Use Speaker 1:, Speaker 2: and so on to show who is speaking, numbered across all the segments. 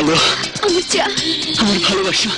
Speaker 1: আলো,
Speaker 2: আমার চা,
Speaker 1: আমার ভালোবাসা।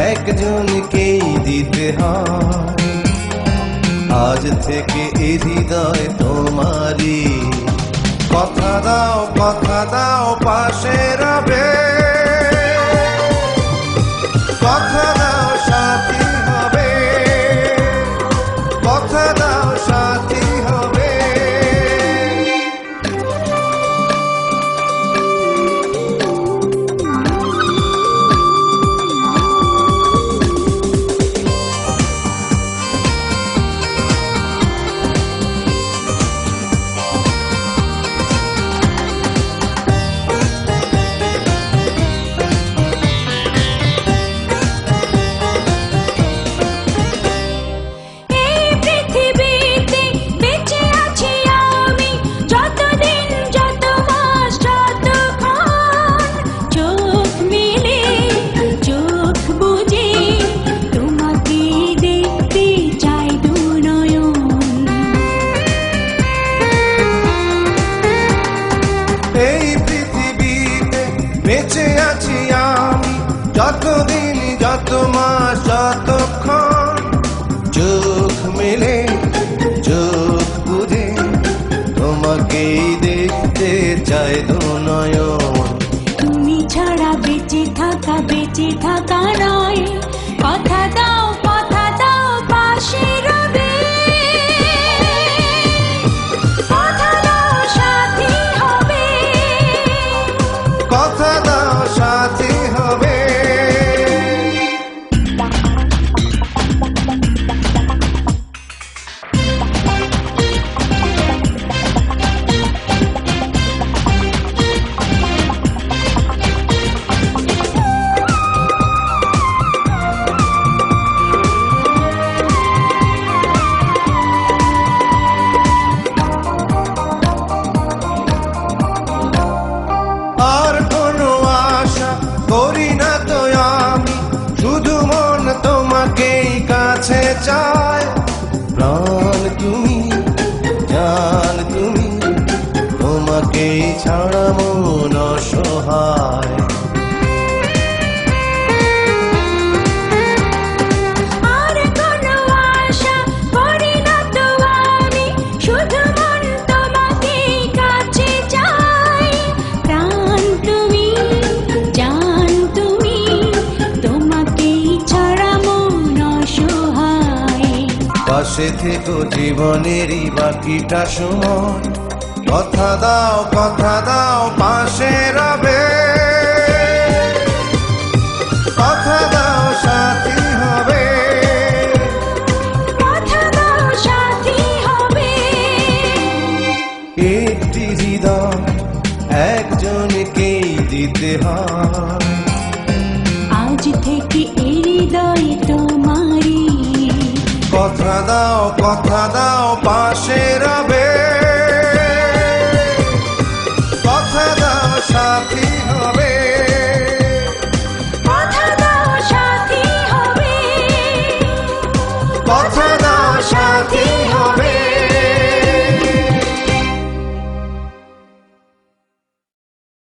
Speaker 3: একজনকেই দিতে হয়, আজ থেকে এই হৃদয় তোমারই। কথা দাও পাশে রবে, কথা দাও সাথী হবে, কথা দাও সাথী হবে। বেঁচে আছি আমি যতদিন, যত মাস, যতক্ষণ চোখ মেলে চোখ বুঝে তোমাকেই দেখতে চাই দুনয়ন।
Speaker 2: তুমি ছাড়া বেঁচে থাকা নয়। কথা দাও পাশে রবে, কথা দাও সাথী হবে,
Speaker 3: কথা দাও সাথী হবে। আর কোনো আশা করি না তো আমি, শুধু মন তোমাকেই কাছে চায়। প্রাণ তুমি, জান তুমি, তোমাকেই ছাড়া মন অসহায়।
Speaker 2: আর কোনো আশা করি না তো আমি, শুধু মন তোমাকেই কাছে চাই। প্রাণ তুমি, জান তুমি, তোমাকেই ছাড়া মন অসহায়।
Speaker 3: পাশে থেকো জীবনেরই বাকিটা সময়, কথা দাও পাশে রবে, কথা দাও সাথী হবে,
Speaker 2: কথা দাও সাথী হবে।
Speaker 3: একটি হৃদয় একজনকেই দিতে হয়,
Speaker 2: আজ থেকে এই হৃদয় তোমারই।
Speaker 3: কথা দাও